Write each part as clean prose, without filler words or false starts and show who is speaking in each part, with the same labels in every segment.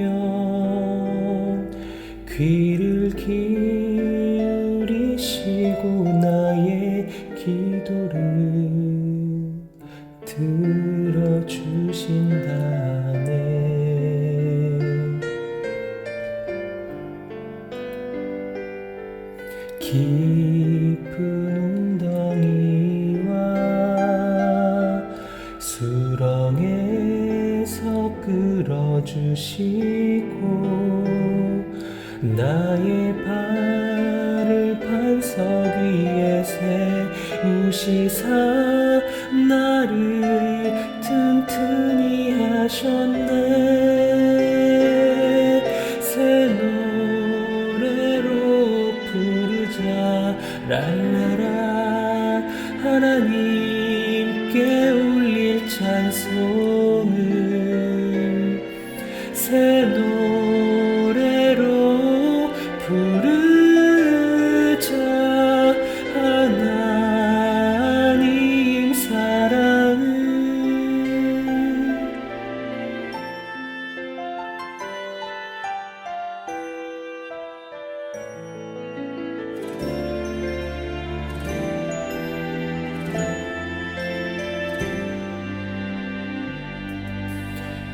Speaker 1: 기도하면 귀를 기울이시고 나의 기도를 들어주신다네. 깊은 웅덩이와 수렁에서 끌어주시고 나의 발을 반석 위에 세우시사 나를 튼튼히 하셨네. 새 노래로 부르자 랄라라. 하나님께 올릴 찬송을 새 노래로 부르자. 하나님 사랑을.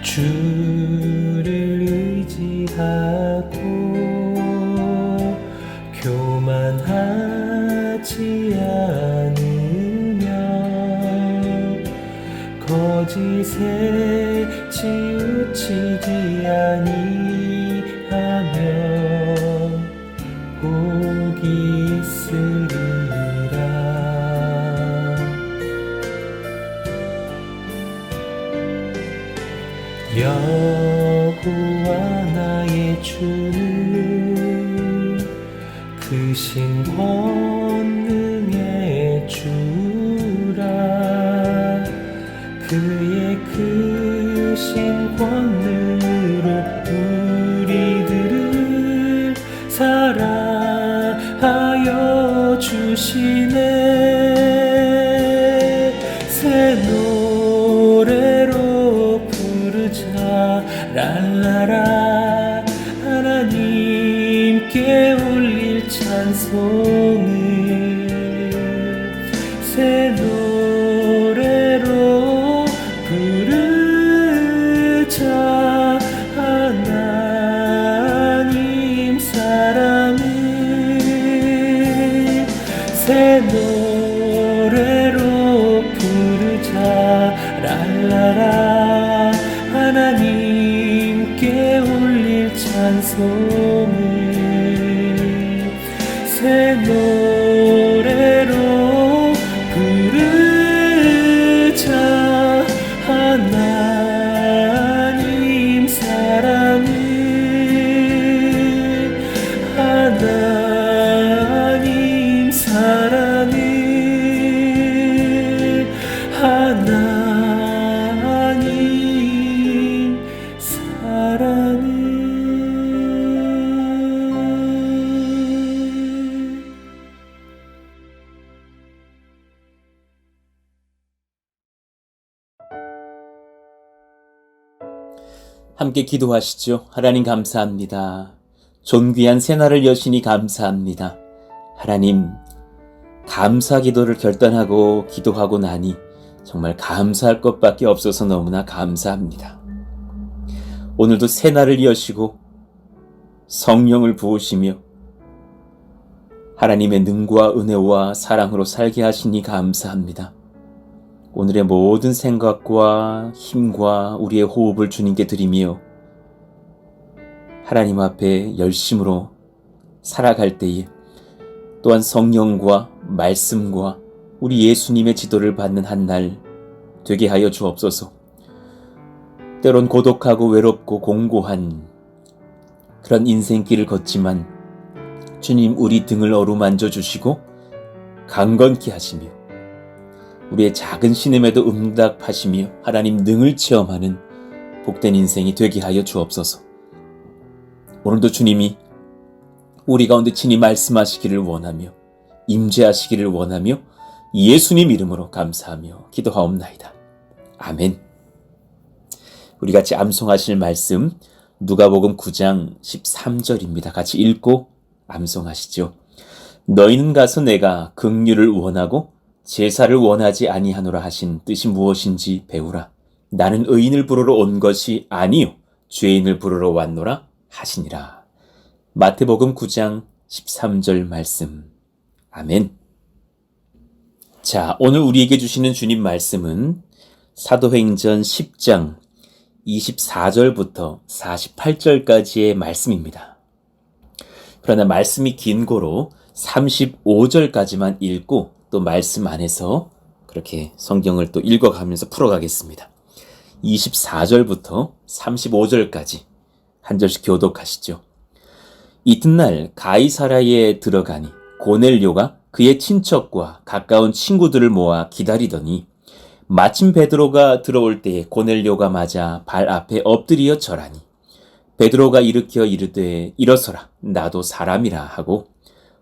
Speaker 1: 주를 의지하고 교만하지 않으며 거짓에 치우치지 아니하면 복이 있으리라. 여호와 나의 주는 크신 권능의 주라. 그의 크신 권능으로 우리들을 사랑하여 주시네. 새 노래로 부르자 랄라라. 하나님께 올릴 찬송을 새 노래로 부르자. 하나님 사랑을 새 노래로 부르자 랄라라. 하나님께 올릴 찬송을 새 노래로 부르자. 하나님 사랑을 하나님 사랑을 하나님 사랑을.
Speaker 2: 함께 기도하시죠. 하나님 감사합니다. 존귀한 새날을 여시니 감사합니다. 하나님, 감사 기도를 결단하고 기도하고 나니 정말 감사할 것밖에 없어서 너무나 감사합니다. 오늘도 새날을 여시고 성령을 부으시며 하나님의 능과 은혜와 사랑으로 살게 하시니 감사합니다. 오늘의 모든 생각과 힘과 우리의 호흡을 주님께 드리며 하나님 앞에 열심으로 살아갈 때에 또한 성령과 말씀과 우리 예수님의 지도를 받는 한 날 되게 하여 주옵소서. 때론 고독하고 외롭고 공고한 그런 인생길을 걷지만 주님 우리 등을 어루만져 주시고 강건케 하시며 우리의 작은 신음에도 응답하시며 하나님 능을 체험하는 복된 인생이 되게 하여 주옵소서. 오늘도 주님이 우리 가운데 친히 말씀하시기를 원하며 임재하시기를 원하며 예수님 이름으로 감사하며 기도하옵나이다. 아멘. 우리 같이 암송하실 말씀 누가복음 9장 13절입니다. 같이 읽고 암송하시죠. 너희는 가서 내가 긍휼을 원하고 제사를 원하지 아니하노라 하신 뜻이 무엇인지 배우라. 나는 의인을 부르러 온 것이 아니요 죄인을 부르러 왔노라 하시니라. 마태복음 9장 13절 말씀. 아멘. 자, 오늘 우리에게 주시는 주님 말씀은 사도행전 10장 24절부터 48절까지의 말씀입니다. 그러나 말씀이 긴 고로 35절까지만 읽고 또 말씀 안에서 그렇게 성경을 또 읽어가면서 풀어가겠습니다. 24절부터 35절까지 한 절씩 교독하시죠. 이튿날 가이사랴에 들어가니 고넬료가 그의 친척과 가까운 친구들을 모아 기다리더니 마침 베드로가 들어올 때에 고넬료가 맞아 발 앞에 엎드려 절하니 베드로가 일으켜 이르되 일어서라 나도 사람이라 하고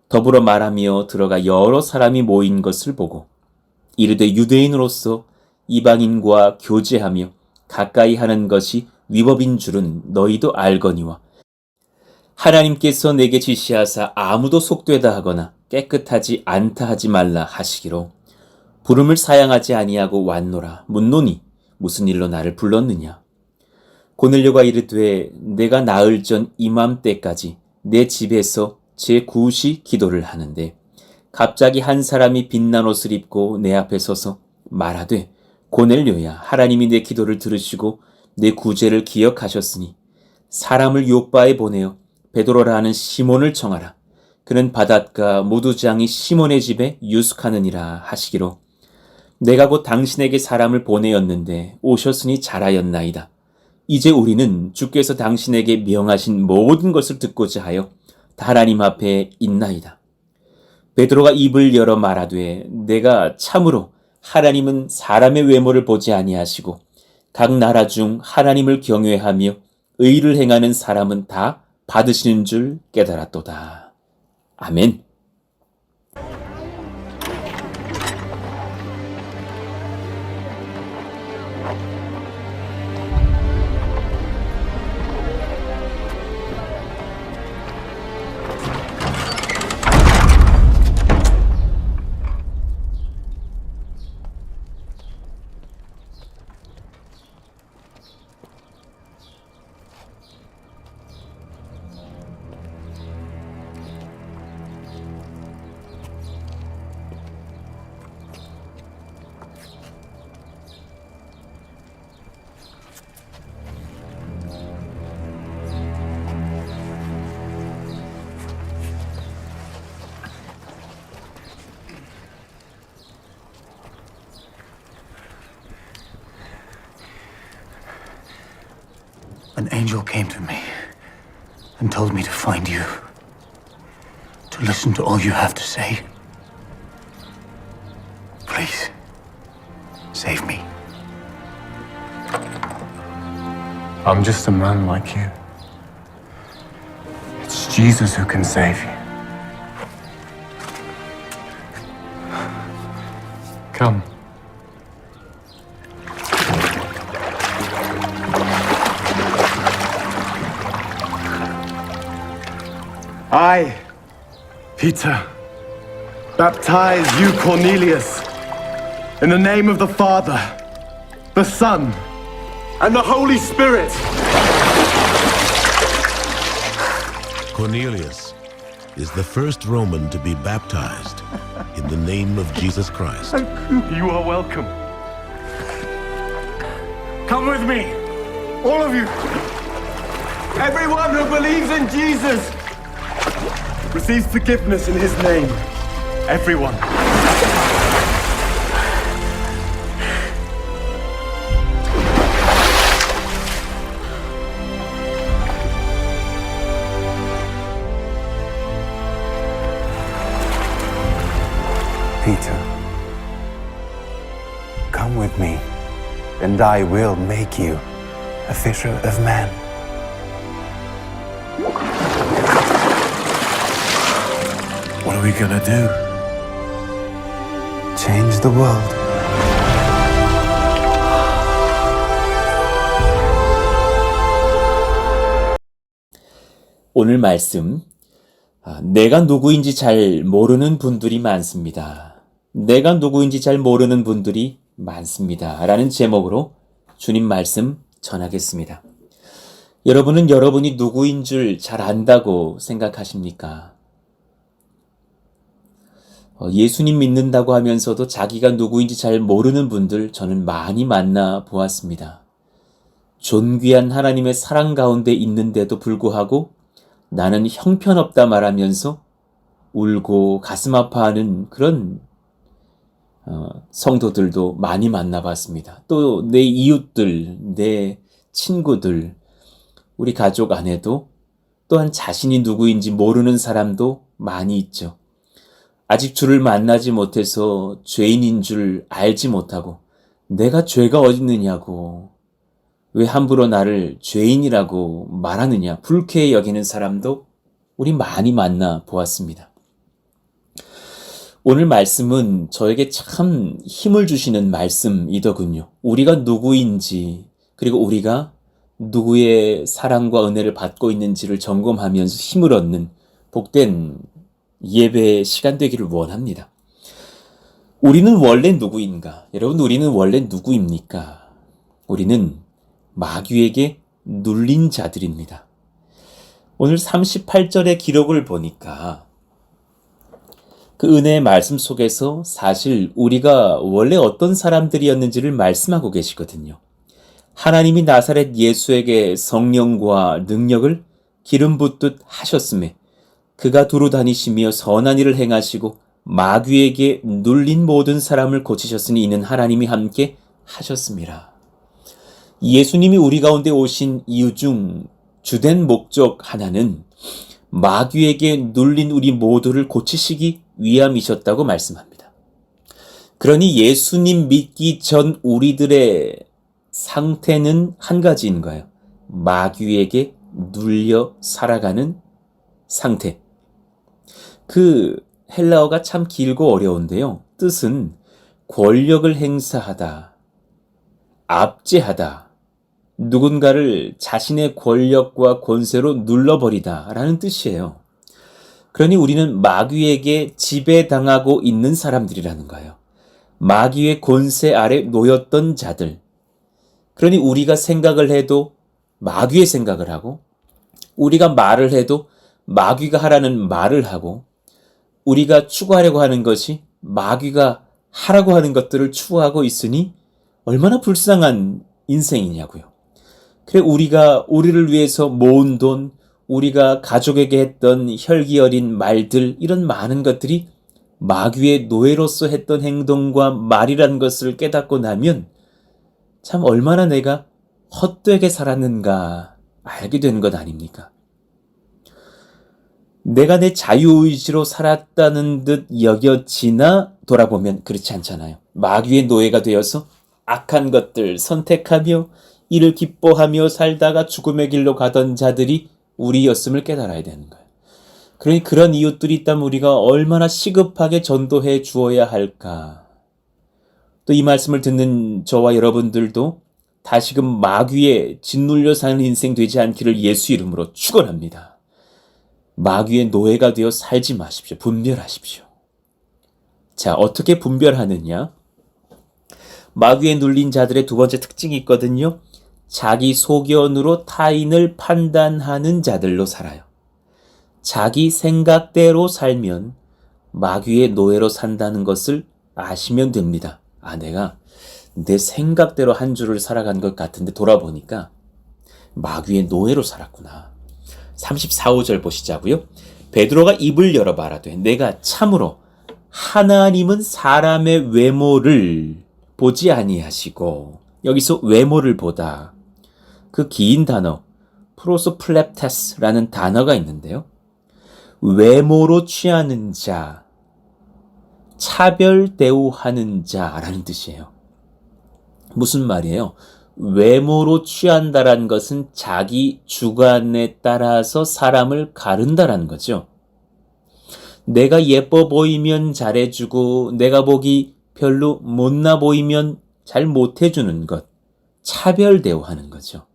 Speaker 2: 더불어 말하며 들어가 여러 사람이 모인 것을 보고 이르되 유대인으로서 이방인과 교제하며 가까이 하는 것이 위법인 줄은 너희도 알거니와 하나님께서 내게 지시하사 아무도 속되다 하거나 깨끗하지 않다 하지 말라 하시기로 부름을 사양하지 아니하고 왔노라 묻노니 무슨 일로 나를 불렀느냐. 고넬료가 이르되 내가 나흘 전 이맘때까지 내 집에서 제9시 기도를 하는데 갑자기 한 사람이 빛난 옷을 입고 내 앞에 서서 말하되 고넬료야 하나님이 내 기도를 들으시고 내 구제를 기억하셨으니 사람을 요바에 보내어 베드로라 하는 시몬을 청하라. 그는 바닷가 모두장이 시몬의 집에 유숙하느니라 하시기로 내가 곧 당신에게 사람을 보내었는데 오셨으니 잘하였나이다. 이제 우리는 주께서 당신에게 명하신 모든 것을 듣고자 하여 하나님 앞에 있나이다. 베드로가 입을 열어 말하되 내가 참으로 하나님은 사람의 외모를 보지 아니하시고 각 나라 중 하나님을 경외하며 의를 행하는 사람은 다 받으시는 줄 깨달았도다. 아멘.
Speaker 3: An angel came to me and told me to find you, to listen to all you have to say. Please, save me. I'm just a man like you. It's Jesus who can save you. Come.
Speaker 4: I, Peter, baptize you, Cornelius, in the name of the Father, the Son, and the Holy Spirit.
Speaker 5: Cornelius is the first Roman to be baptized in the name of Jesus Christ.
Speaker 4: You are welcome. Come with me, all of you. Everyone who believes in Jesus receives forgiveness in his name. Everyone.
Speaker 3: Peter, come with me, and I will make you a fisher of men.
Speaker 4: What are we gonna do?
Speaker 3: Change the world.
Speaker 2: 오늘 말씀, 내가 누구인지 잘 모르는 분들이 많습니다. 내가 누구인지 잘 모르는 분들이 많습니다. 라는 제목으로 주님 말씀 전하겠습니다. 여러분은 여러분이 누구인 줄 잘 안다고 생각하십니까? 예수님 믿는다고 하면서도 자기가 누구인지 잘 모르는 분들 저는 많이 만나 보았습니다. 존귀한 하나님의 사랑 가운데 있는데도 불구하고 나는 형편없다 말하면서 울고 가슴 아파하는 그런 성도들도 많이 만나봤습니다. 또 내 이웃들, 내 친구들, 우리 가족 안에도 또한 자신이 누구인지 모르는 사람도 많이 있죠. 아직 주를 만나지 못해서 죄인인 줄 알지 못하고 내가 죄가 어디 있느냐고 왜 함부로 나를 죄인이라고 말하느냐 불쾌히 여기는 사람도 우리 많이 만나 보았습니다. 오늘 말씀은 저에게 참 힘을 주시는 말씀이더군요. 우리가 누구인지 그리고 우리가 누구의 사랑과 은혜를 받고 있는지를 점검하면서 힘을 얻는 복된 예배의 시간 되기를 원합니다. 우리는 원래 누구인가? 여러분, 우리는 원래 누구입니까? 우리는 마귀에게 눌린 자들입니다. 오늘 38절의 기록을 보니까 그 은혜의 말씀 속에서 사실 우리가 원래 어떤 사람들이었는지를 말씀하고 계시거든요. 하나님이 나사렛 예수에게 성령과 능력을 기름 붓듯 하셨음에 그가 두루 다니시며 선한 일을 행하시고 마귀에게 눌린 모든 사람을 고치셨으니 이는 하나님이 함께 하셨습니다. 예수님이 우리 가운데 오신 이유 중 주된 목적 하나는 마귀에게 눌린 우리 모두를 고치시기 위함이셨다고 말씀합니다. 그러니 예수님 믿기 전 우리들의 상태는 한 가지인 거예요. 마귀에게 눌려 살아가는 상태. 그 헬라어가 참 길고 어려운데요. 뜻은 권력을 행사하다, 압제하다, 누군가를 자신의 권력과 권세로 눌러버리다 라는 뜻이에요. 그러니 우리는 마귀에게 지배당하고 있는 사람들이라는 거예요. 마귀의 권세 아래 놓였던 자들. 그러니 우리가 생각을 해도 마귀의 생각을 하고 우리가 말을 해도 마귀가 하라는 말을 하고 우리가 추구하려고 하는 것이 마귀가 하라고 하는 것들을 추구하고 있으니 얼마나 불쌍한 인생이냐고요. 그래 우리가 우리를 위해서 모은 돈, 우리가 가족에게 했던 혈기 어린 말들 이런 많은 것들이 마귀의 노예로서 했던 행동과 말이라는 것을 깨닫고 나면 참 얼마나 내가 헛되게 살았는가 알게 되는 것 아닙니까? 내가 내 자유의지로 살았다는 듯 여겨지나 돌아보면 그렇지 않잖아요. 마귀의 노예가 되어서 악한 것들 선택하며 이를 기뻐하며 살다가 죽음의 길로 가던 자들이 우리였음을 깨달아야 되는 거예요. 그러니 그런 이웃들이 있다면 우리가 얼마나 시급하게 전도해 주어야 할까. 또 이 말씀을 듣는 저와 여러분들도 다시금 마귀에 짓눌려 사는 인생 되지 않기를 예수 이름으로 축원합니다. 마귀의 노예가 되어 살지 마십시오. 분별하십시오. 자, 어떻게 분별하느냐? 마귀에 눌린 자들의 두 번째 특징이 있거든요. 자기 소견으로 타인을 판단하는 자들로 살아요. 자기 생각대로 살면 마귀의 노예로 산다는 것을 아시면 됩니다. 내가 내 생각대로 한 주를 살아간 것 같은데 돌아보니까 마귀의 노예로 살았구나. 34, 5절 보시자고요. 베드로가 입을 열어 말하되 내가 참으로 하나님은 사람의 외모를 보지 아니하시고 여기서 외모를 보다. 그 긴 단어 프로소플렙테스라는 단어가 있는데요. 외모로 취하는 자, 차별 대우하는 자라는 뜻이에요. 무슨 말이에요? 외모로 취한다라는 것은 자기 주관에 따라서 사람을 가른다라는 거죠. 내가 예뻐 보이면 잘해주고 내가 보기 별로 못나 보이면 잘 못해주는 것, 차별 대우하는 거죠.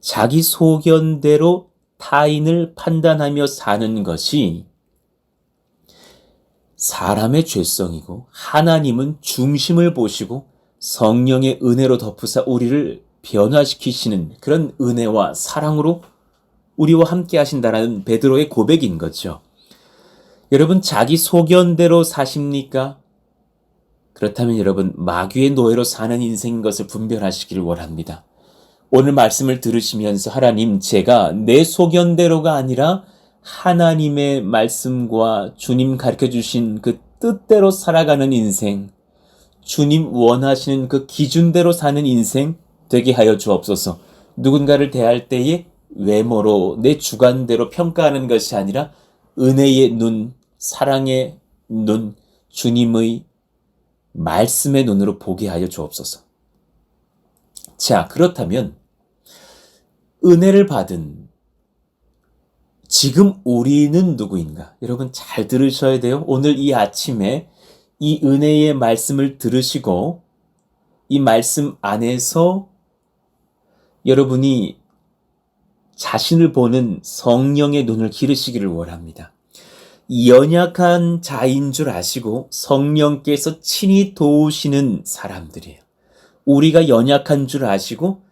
Speaker 2: 자기 소견대로 타인을 판단하며 사는 것이 사람의 죄성이고, 하나님은 중심을 보시고 성령의 은혜로 덮으사 우리를 변화시키시는 그런 은혜와 사랑으로 우리와 함께 하신다는 베드로의 고백인 거죠. 여러분, 자기 소견대로 사십니까? 그렇다면 여러분, 마귀의 노예로 사는 인생인 것을 분별하시기를 원합니다. 오늘 말씀을 들으시면서 하나님, 제가 내 소견대로가 아니라 하나님의 말씀과 주님 가르쳐주신 그 뜻대로 살아가는 인생, 주님 원하시는 그 기준대로 사는 인생 되게 하여 주옵소서. 누군가를 대할 때에 외모로 내 주관대로 평가하는 것이 아니라 은혜의 눈, 사랑의 눈, 주님의 말씀의 눈으로 보게 하여 주옵소서. 자, 그렇다면 은혜를 받은 지금 우리는 누구인가? 여러분 잘 들으셔야 돼요. 오늘 이 아침에 이 은혜의 말씀을 들으시고 이 말씀 안에서 여러분이 자신을 보는 성령의 눈을 기르시기를 원합니다. 연약한 자인 줄 아시고 성령께서 친히 도우시는 사람들이에요. 우리가 연약한 줄 아시고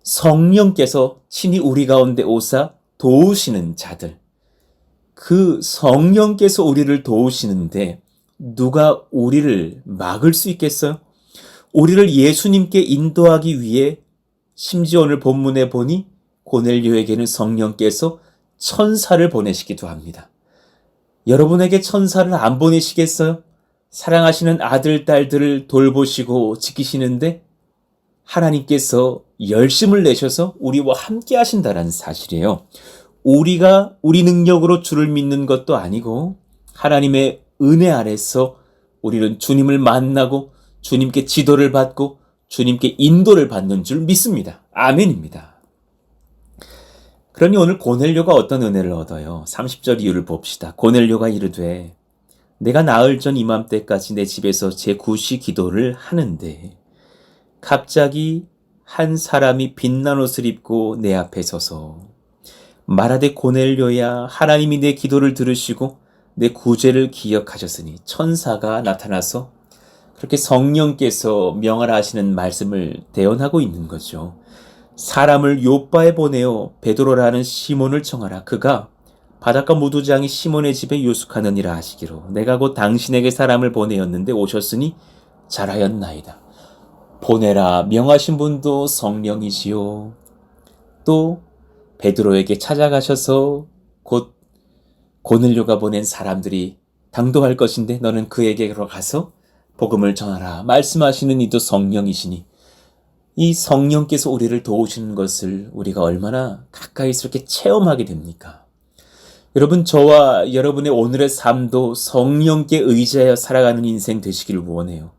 Speaker 2: 성령께서 친히 우리 가운데 오사 도우시는 자들. 그 성령께서 우리를 도우시는데 누가 우리를 막을 수 있겠어요? 우리를 예수님께 인도하기 위해 심지어 오늘 본문에 보니 고넬료에게는 성령께서 천사를 보내시기도 합니다. 여러분에게 천사를 안 보내시겠어요? 사랑하시는 아들, 딸들을 돌보시고 지키시는데 하나님께서 열심을 내셔서 우리와 함께 하신다는 사실이에요. 우리가 우리 능력으로 주를 믿는 것도 아니고 하나님의 은혜 아래서 우리는 주님을 만나고 주님께 지도를 받고 주님께 인도를 받는 줄 믿습니다. 아멘입니다. 그러니 오늘 고넬료가 어떤 은혜를 얻어요? 30절 이유를 봅시다. 고넬료가 이르되 내가 나흘 전 이맘때까지 내 집에서 제9시 기도를 하는데 갑자기 한 사람이 빛난 옷을 입고 내 앞에 서서 말하되 고넬료야, 하나님이 내 기도를 들으시고 내 구제를 기억하셨으니 천사가 나타나서 그렇게 성령께서 명하라 하시는 말씀을 대언하고 있는 거죠. 사람을 요바에 보내어 베드로라는 시몬을 청하라. 그가 바닷가 무두장이 시몬의 집에 유숙하느니라 하시기로 내가 곧 당신에게 사람을 보내었는데 오셨으니 잘하였나이다. 보내라 명하신 분도 성령이시요. 또 베드로에게 찾아가셔서 곧 고넬료가 보낸 사람들이 당도할 것인데 너는 그에게로 가서 복음을 전하라 말씀하시는 이도 성령이시니 이 성령께서 우리를 도우시는 것을 우리가 얼마나 가까이스럽게 체험하게 됩니까? 여러분, 저와 여러분의 오늘의 삶도 성령께 의지하여 살아가는 인생 되시기를 원해요.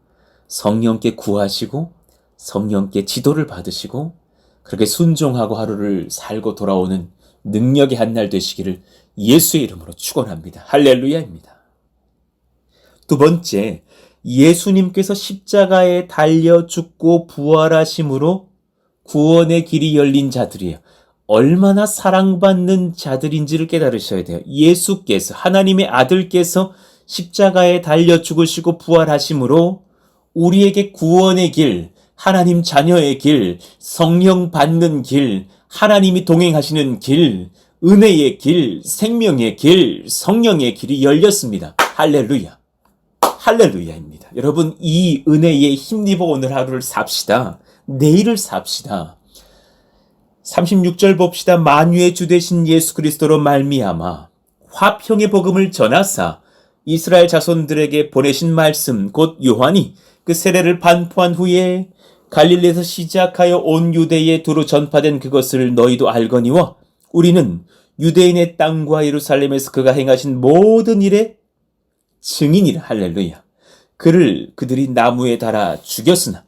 Speaker 2: 성령께 구하시고 성령께 지도를 받으시고 그렇게 순종하고 하루를 살고 돌아오는 능력의 한 날 되시기를 예수의 이름으로 축원합니다. 할렐루야입니다. 두 번째, 예수님께서 십자가에 달려 죽고 부활하심으로 구원의 길이 열린 자들이에요. 얼마나 사랑받는 자들인지를 깨달으셔야 돼요. 예수께서, 하나님의 아들께서 십자가에 달려 죽으시고 부활하심으로 우리에게 구원의 길, 하나님 자녀의 길, 성령 받는 길, 하나님이 동행하시는 길, 은혜의 길, 생명의 길, 성령의 길이 열렸습니다. 할렐루야. 할렐루야입니다. 여러분, 이 은혜에 힘입어 오늘 하루를 삽시다. 내일을 삽시다. 36절 봅시다. 만유의 주 되신 예수 그리스도로 말미암아 화평의 복음을 전하사 이스라엘 자손들에게 보내신 말씀 곧 요한이 그 세례를 반포한 후에 갈릴리에서 시작하여 온 유대에 두루 전파된 그것을 너희도 알거니와 우리는 유대인의 땅과 예루살렘에서 그가 행하신 모든 일에 증인이라. 할렐루야. 그들이 나무에 달아 죽였으나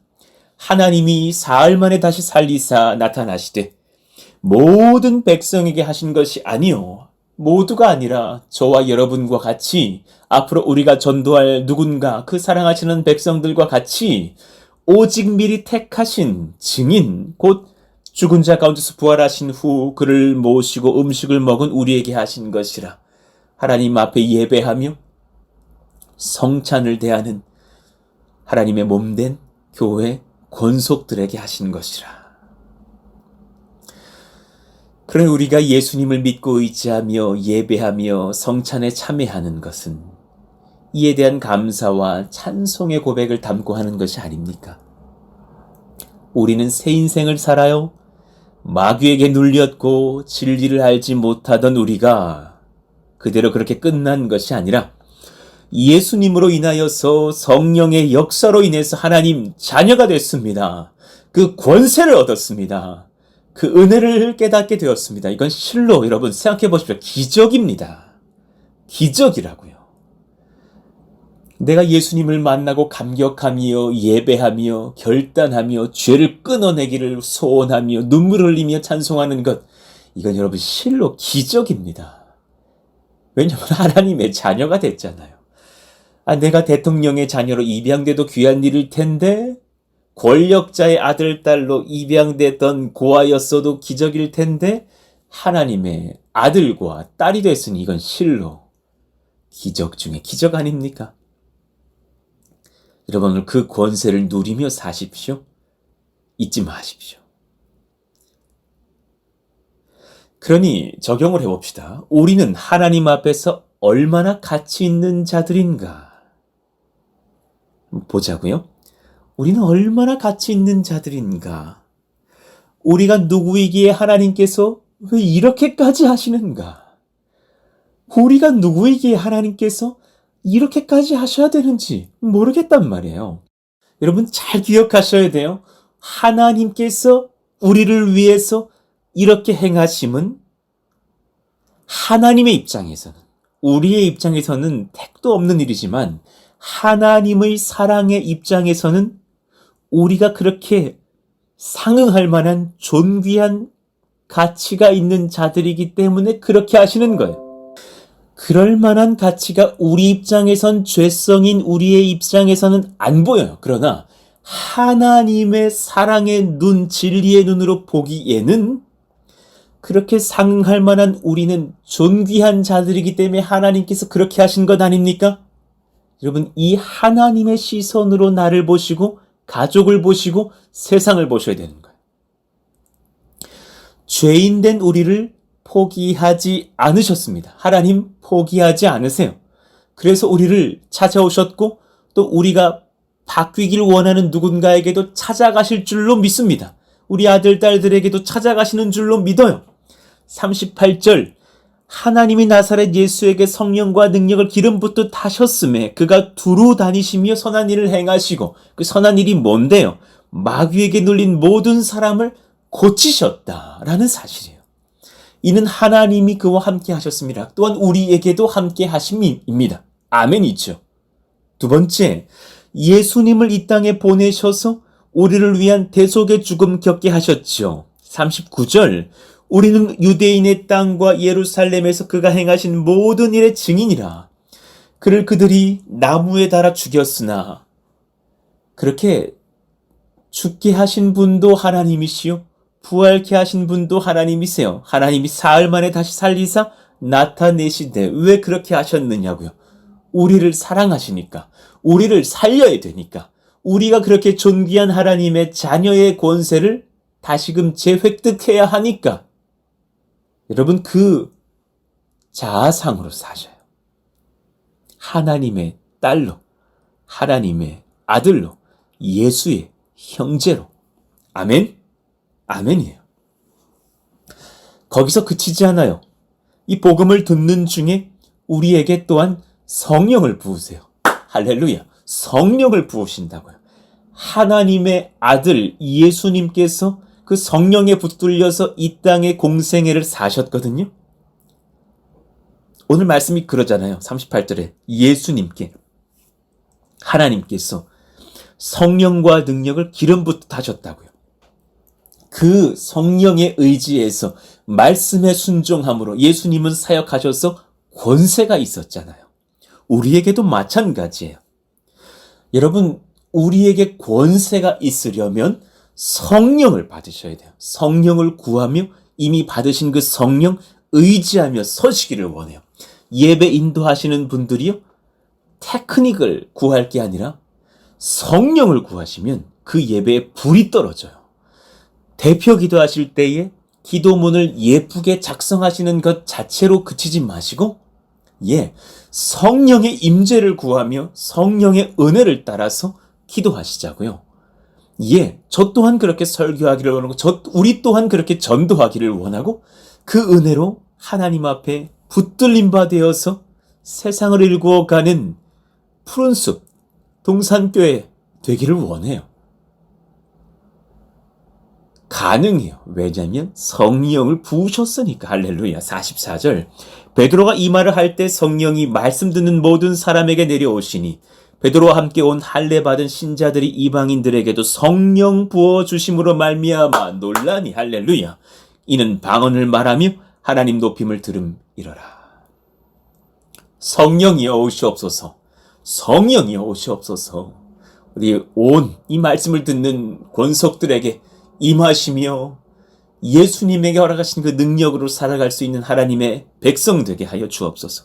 Speaker 2: 하나님이 사흘 만에 다시 살리사 나타나시되 모든 백성에게 하신 것이 아니요 모두가 아니라 저와 여러분과 같이 앞으로 우리가 전도할 누군가 그 사랑하시는 백성들과 같이 오직 미리 택하신 증인 곧 죽은 자 가운데서 부활하신 후 그를 모시고 음식을 먹은 우리에게 하신 것이라. 하나님 앞에 예배하며 성찬을 대하는 하나님의 몸된 교회 권속들에게 하신 것이라. 그런 우리가 예수님을 믿고 의지하며 예배하며 성찬에 참여하는 것은 이에 대한 감사와 찬송의 고백을 담고 하는 것이 아닙니까? 우리는 새 인생을 살아요. 마귀에게 눌렸고 진리를 알지 못하던 우리가 그대로 그렇게 끝난 것이 아니라 예수님으로 인하여서 성령의 역사로 인해서 하나님 자녀가 됐습니다. 그 권세를 얻었습니다. 그 은혜를 깨닫게 되었습니다. 이건 실로 여러분 생각해 보십시오. 기적입니다. 기적이라고요. 내가 예수님을 만나고 감격하며 예배하며 결단하며 죄를 끊어내기를 소원하며 눈물을 흘리며 찬송하는 것, 이건 여러분 실로 기적입니다. 왜냐하면 하나님의 자녀가 됐잖아요. 내가 대통령의 자녀로 입양돼도 귀한 일일 텐데, 권력자의 아들, 딸로 입양됐던 고아였어도 기적일 텐데, 하나님의 아들과 딸이 됐으니 이건 실로 기적 중에 기적 아닙니까? 여러분 오늘 그 권세를 누리며 사십시오. 잊지 마십시오. 그러니 적용을 해봅시다. 우리는 하나님 앞에서 얼마나 가치 있는 자들인가? 보자고요. 우리는 얼마나 가치 있는 자들인가? 우리가 누구이기에 하나님께서 왜 이렇게까지 하시는가? 우리가 누구이기에 하나님께서 이렇게까지 하셔야 되는지 모르겠단 말이에요. 여러분 잘 기억하셔야 돼요. 하나님께서 우리를 위해서 이렇게 행하심은 하나님의 입장에서는, 우리의 입장에서는 택도 없는 일이지만 하나님의 사랑의 입장에서는 우리가 그렇게 상응할 만한 존귀한 가치가 있는 자들이기 때문에 그렇게 하시는 거예요. 그럴 만한 가치가 우리 입장에선, 죄성인 우리의 입장에서는 안 보여요. 그러나 하나님의 사랑의 눈, 진리의 눈으로 보기에는 그렇게 상응할 만한 우리는 존귀한 자들이기 때문에 하나님께서 그렇게 하신 것 아닙니까? 여러분, 이 하나님의 시선으로 나를 보시고 가족을 보시고 세상을 보셔야 되는 거예요. 죄인된 우리를 포기하지 않으셨습니다. 하나님 포기하지 않으세요. 그래서 우리를 찾아오셨고 또 우리가 바뀌길 원하는 누군가에게도 찾아가실 줄로 믿습니다. 우리 아들, 딸들에게도 찾아가시는 줄로 믿어요. 38절, 하나님이 나사렛 예수에게 성령과 능력을 기름 붓듯 하셨음에 그가 두루 다니시며 선한 일을 행하시고, 그 선한 일이 뭔데요? 마귀에게 눌린 모든 사람을 고치셨다라는 사실이에요. 이는 하나님이 그와 함께 하셨습니다. 또한 우리에게도 함께 하심입니다. 아멘이죠. 두 번째, 예수님을 이 땅에 보내셔서 우리를 위한 대속의 죽음 겪게 하셨죠. 39절, 우리는 유대인의 땅과 예루살렘에서 그가 행하신 모든 일의 증인이라. 그를 그들이 나무에 달아 죽였으나 그렇게 죽게 하신 분도 하나님이시요 부활케 하신 분도 하나님이세요. 하나님이 사흘 만에 다시 살리사 나타내시되 왜 그렇게 하셨느냐고요. 우리를 사랑하시니까, 우리를 살려야 되니까, 우리가 그렇게 존귀한 하나님의 자녀의 권세를 다시금 재획득해야 하니까 여러분 그 자아상으로 사셔요. 하나님의 딸로, 하나님의 아들로, 예수의 형제로. 아멘? 아멘이에요. 거기서 그치지 않아요. 이 복음을 듣는 중에 우리에게 또한 성령을 부으세요. 할렐루야. 성령을 부으신다고요. 하나님의 아들 예수님께서 그 성령에 붙들려서 이 땅의 공생애를 사셨거든요. 오늘 말씀이 그러잖아요. 38절에 예수님께 하나님께서 성령과 능력을 기름 붓듯 하셨다고요. 그 성령의 의지에서 말씀에 순종함으로 예수님은 사역하셔서 권세가 있었잖아요. 우리에게도 마찬가지예요. 여러분, 우리에게 권세가 있으려면 성령을 받으셔야 돼요. 성령을 구하며 이미 받으신 그 성령 의지하며 서시기를 원해요. 예배 인도하시는 분들이요, 테크닉을 구할 게 아니라 성령을 구하시면 그 예배에 불이 떨어져요. 대표 기도하실 때에 기도문을 예쁘게 작성하시는 것 자체로 그치지 마시고, 성령의 임재를 구하며 성령의 은혜를 따라서 기도하시자고요. 저 또한 그렇게 설교하기를 원하고, 우리 또한 그렇게 전도하기를 원하고, 그 은혜로 하나님 앞에 붙들림 바 되어서 세상을 일구어가는 푸른숲 동산교회 되기를 원해요. 가능해요. 왜냐하면 성령을 부으셨으니까. 할렐루야. 44절. 베드로가 이 말을 할 때 성령이 말씀 듣는 모든 사람에게 내려오시니 베드로와 함께 온 할례 받은 신자들이 이방인들에게도 성령 부어 주심으로 말미암아 놀라니. 할렐루야. 이는 방언을 말하며 하나님 높임을 들음이러라. 성령이여 오시옵소서. 성령이여 오시옵소서. 우리 온 이 말씀을 듣는 권속들에게 임하시며 예수님에게 허락하신 그 능력으로 살아갈 수 있는 하나님의 백성 되게 하여 주옵소서.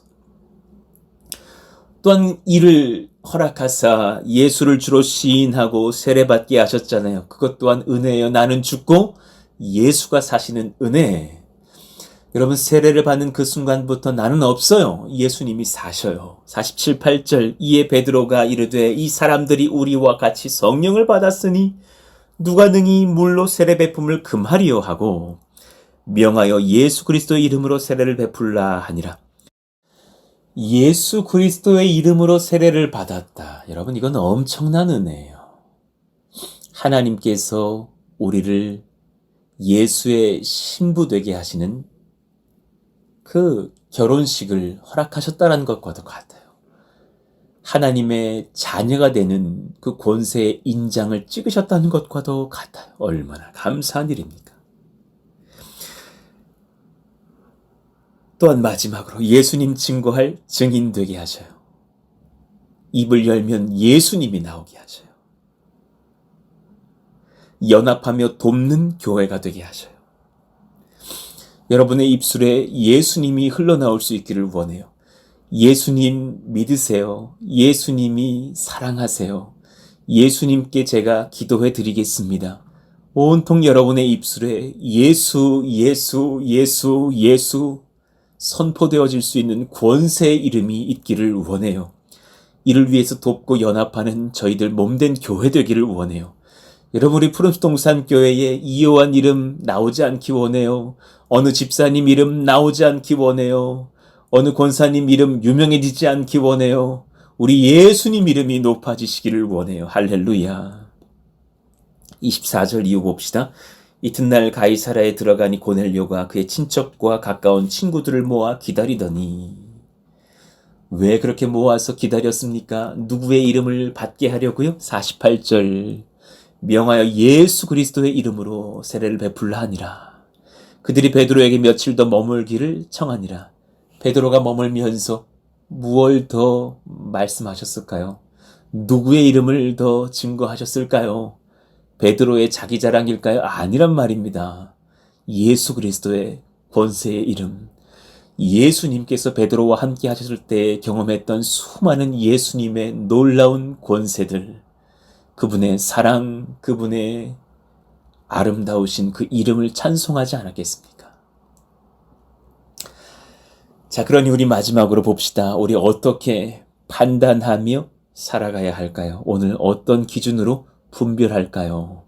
Speaker 2: 또한 이를 허락하사 예수를 주로 시인하고 세례받게 하셨잖아요. 그것 또한 은혜예요. 나는 죽고 예수가 사시는 은혜. 여러분, 세례를 받는 그 순간부터 나는 없어요. 예수님이 사셔요. 47, 8절. 이에 베드로가 이르되 이 사람들이 우리와 같이 성령을 받았으니 누가 능히 물로 세례 베품을 금하리요 하고 명하여 예수 그리스도의 이름으로 세례를 베풀라 하니라. 예수 그리스도의 이름으로 세례를 받았다. 여러분, 이건 엄청난 은혜예요. 하나님께서 우리를 예수의 신부 되게 하시는 그 결혼식을 허락하셨다는 것과도 같아요. 하나님의 자녀가 되는 그 권세의 인장을 찍으셨다는 것과도 같아요. 얼마나 감사한 일입니까? 또한 마지막으로 예수님 증거할 증인 되게 하셔요. 입을 열면 예수님이 나오게 하셔요. 연합하며 돕는 교회가 되게 하셔요. 여러분의 입술에 예수님이 흘러나올 수 있기를 원해요. 예수님 믿으세요. 예수님이 사랑하세요. 예수님께 제가 기도해 드리겠습니다. 온통 여러분의 입술에 예수, 예수, 예수, 예수 선포되어질 수 있는 권세의 이름이 있기를 원해요. 이를 위해서 돕고 연합하는 저희들 몸된 교회 되기를 원해요. 여러분, 우리 푸른숲 동산교회에 이요한 이름 나오지 않기 원해요. 어느 집사님 이름 나오지 않기 원해요. 어느 권사님 이름 유명해지지 않기 원해요. 우리 예수님 이름이 높아지시기를 원해요. 할렐루야. 24절 이후 봅시다. 이튿날 가이사라에 들어가니 고넬료가 그의 친척과 가까운 친구들을 모아 기다리더니. 왜 그렇게 모아서 기다렸습니까? 누구의 이름을 받게 하려고요? 48절. 명하여 예수 그리스도의 이름으로 세례를 베풀라 하니라. 그들이 베드로에게 며칠 더 머물기를 청하니라. 베드로가 머물면서 무엇을 더 말씀하셨을까요? 누구의 이름을 더 증거하셨을까요? 베드로의 자기 자랑일까요? 아니란 말입니다. 예수 그리스도의 권세의 이름. 예수님께서 베드로와 함께 하셨을 때 경험했던 수많은 예수님의 놀라운 권세들, 그분의 사랑, 그분의 아름다우신 그 이름을 찬송하지 않았겠습니까? 자, 그러니 우리 마지막으로 봅시다. 우리 어떻게 판단하며 살아가야 할까요? 오늘 어떤 기준으로 분별할까요?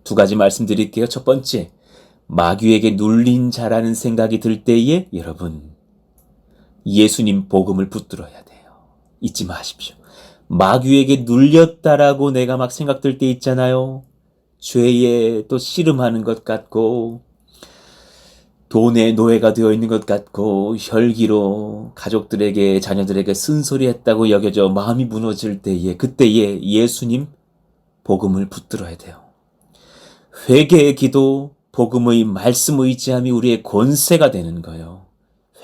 Speaker 2: 두 가지 말씀드릴게요. 첫 번째, 마귀에게 눌린 자라는 생각이 들 때에 여러분, 예수님 복음을 붙들어야 돼요. 잊지 마십시오. 마귀에게 눌렸다라고 내가 막 생각될 때 있잖아요. 죄에 또 씨름하는 것 같고, 돈의 노예가 되어 있는 것 같고, 혈기로 가족들에게, 자녀들에게 쓴소리했다고 여겨져 마음이 무너질 때에, 그때에 예수님 복음을 붙들어야 돼요. 회개의 기도, 복음의 말씀 의지함이 우리의 권세가 되는 거예요.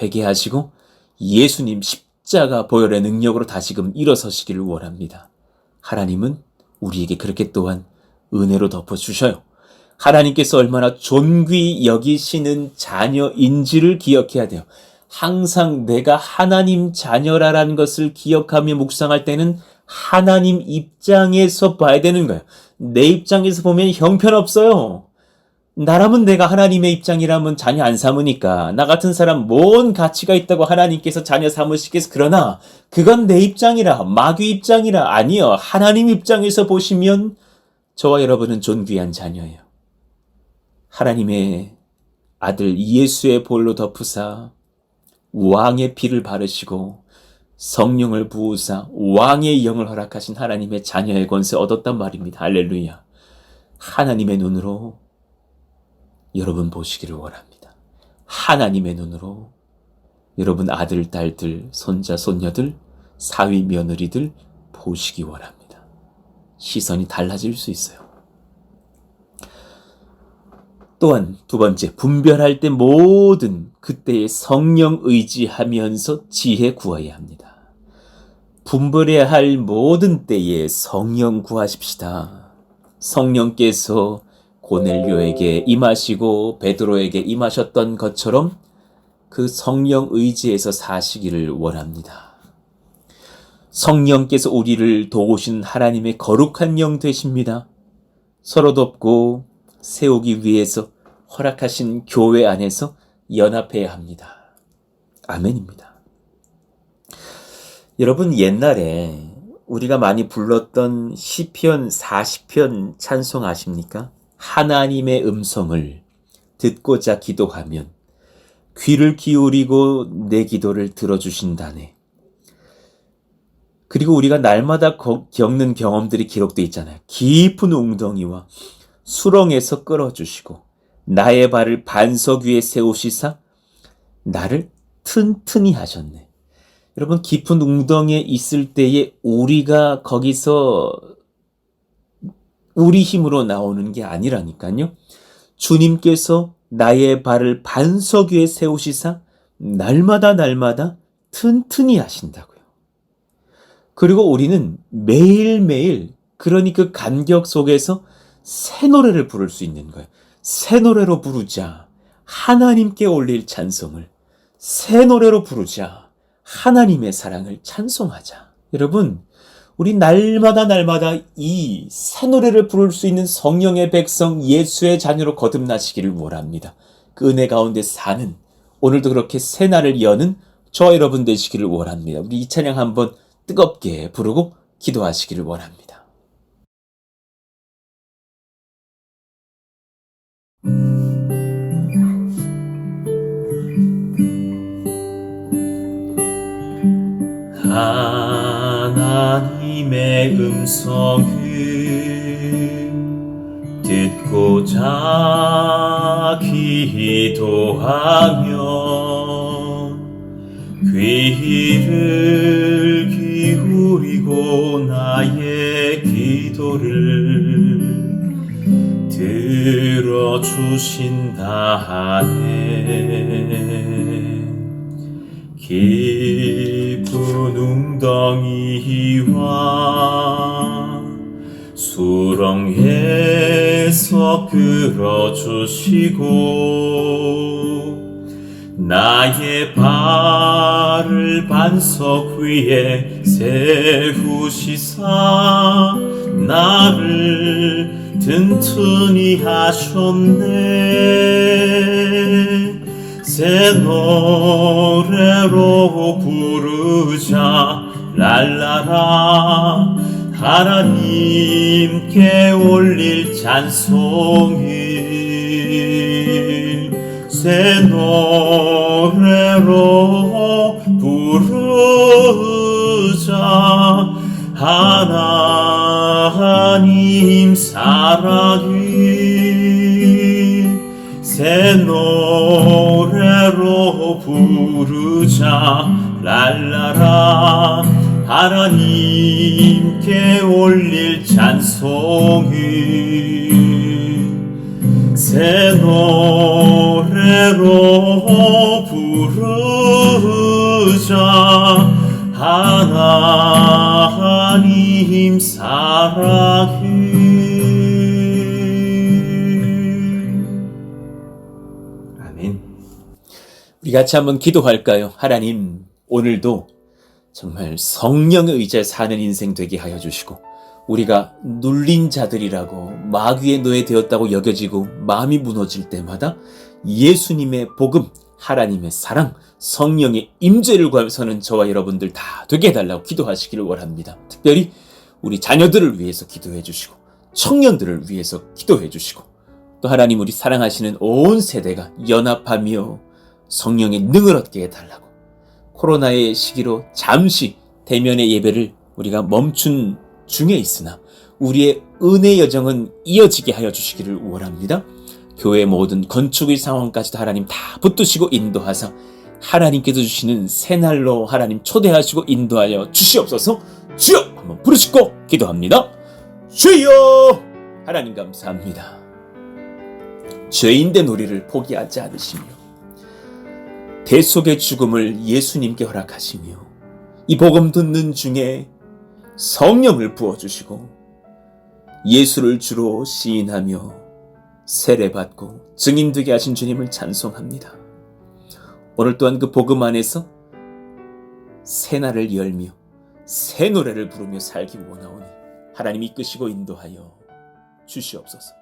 Speaker 2: 회개하시고 예수님 십자가 보혈의 능력으로 다시금 일어서시기를 원합니다. 하나님은 우리에게 그렇게 또한 은혜로 덮어주셔요. 하나님께서 얼마나 존귀히 여기시는 자녀인지를 기억해야 돼요. 항상 내가 하나님 자녀라는 것을 기억하며 묵상할 때는 하나님 입장에서 봐야 되는 거예요. 내 입장에서 보면 형편없어요. 나라면 내가 하나님의 입장이라면 자녀 안 삼으니까 나 같은 사람 뭔 가치가 있다고 하나님께서 자녀 삼으시겠어. 그러나 그건 내 입장이라 마귀 입장이라 아니요. 하나님 입장에서 보시면 저와 여러분은 존귀한 자녀예요. 하나님의 아들 예수의 볼로 덮으사 왕의 피를 바르시고 성령을 부으사 왕의 영을 허락하신 하나님의 자녀의 권세 얻었단 말입니다. 할렐루야. 하나님의 눈으로 여러분 보시기를 원합니다. 하나님의 눈으로 여러분 아들, 딸들, 손자, 손녀들, 사위, 며느리들 보시기 원합니다. 시선이 달라질 수 있어요. 또한 두 번째, 분별할 때 모든 그때의 성령 의지하면서 지혜 구해야 합니다. 분별해야 할 모든 때에 성령 구하십시다. 성령께서 고넬료에게 임하시고 베드로에게 임하셨던 것처럼 그 성령 의지에서 사시기를 원합니다. 성령께서 우리를 도우신 하나님의 거룩한 영 되십니다. 서로 돕고 세우기 위해서 허락하신 교회 안에서 연합해야 합니다. 아멘입니다. 여러분, 옛날에 우리가 많이 불렀던 시편 40편 찬송 아십니까? 하나님의 음성을 듣고자 기도하면 귀를 기울이고 내 기도를 들어주신다네. 그리고 우리가 날마다 겪는 경험들이 기록되어 있잖아요. 깊은 웅덩이와 수렁에서 끌어주시고 나의 발을 반석 위에 세우시사 나를 튼튼히 하셨네. 여러분, 깊은 웅덩이에 있을 때에 우리가 거기서 우리 힘으로 나오는 게 아니라니까요. 주님께서 나의 발을 반석 위에 세우시사 날마다 튼튼히 하신다고요. 그리고 우리는 매일매일 그러니 그 간격 속에서 새 노래를 부를 수 있는 거예요. 새 노래로 부르자. 하나님께 올릴 찬송을 새 노래로 부르자. 하나님의 사랑을 찬송하자. 여러분, 우리 날마다 이 새 노래를 부를 수 있는 성령의 백성 예수의 자녀로 거듭나시기를 원합니다. 그 은혜 가운데 사는 오늘도 그렇게 새 날을 여는 저와 여러분 되시기를 원합니다. 우리 이 찬양 한번 뜨겁게 부르고 기도하시기를 원합니다.
Speaker 1: 하나님의 음성을 듣고자 기도하면 귀를 기울이고 나의 기도를 들어주신다 하네. 깊은 웅덩이와 수렁에서 끌어주시고 나의 발을 반석 위에 세우시사 나를 튼튼히 하셨네. 새 노래로 부르자 랄라라. 하나님께 올릴 찬송을 새 노래로 부르자. 하나님 사랑을 새 노래로 부르자 랄라라. 하나님께 올릴 찬송을 새 노래로 부르자. 하나님 사랑을 아멘.
Speaker 2: 우리 같이 한번 기도할까요? 하나님, 오늘도 정말 성령의 의지에 사는 인생 되게 하여 주시고, 우리가 눌린 자들이라고 마귀의 노예되었다고 여겨지고 마음이 무너질 때마다 예수님의 복음, 하나님의 사랑, 성령의 임재를 구하면서는 저와 여러분들 다 되게 해달라고 기도하시기를 원합니다. 특별히 우리 자녀들을 위해서 기도해 주시고, 청년들을 위해서 기도해 주시고, 또 하나님 우리 사랑하시는 온 세대가 연합하며 성령의 능을 얻게 해달라고, 코로나의 시기로 잠시 대면의 예배를 우리가 멈춘 중에 있으나 우리의 은혜 여정은 이어지게 하여 주시기를 원합니다. 교회 모든 건축의 상황까지도 하나님 다 붙드시고 인도하사 하나님께서 주시는 새날로 하나님 초대하시고 인도하여 주시옵소서. 주여! 한번 부르시고 기도합니다. 주여! 하나님 감사합니다. 죄인된 우리를 포기하지 않으시며 대속의 죽음을 예수님께 허락하시며 이 복음 듣는 중에 성령을 부어주시고 예수를 주로 시인하며 세례받고 증인되게 하신 주님을 찬송합니다. 오늘 또한 그 복음 안에서 새날을 열며 새 노래를 부르며 살기 원하오니 하나님 이끄시고 인도하여 주시옵소서.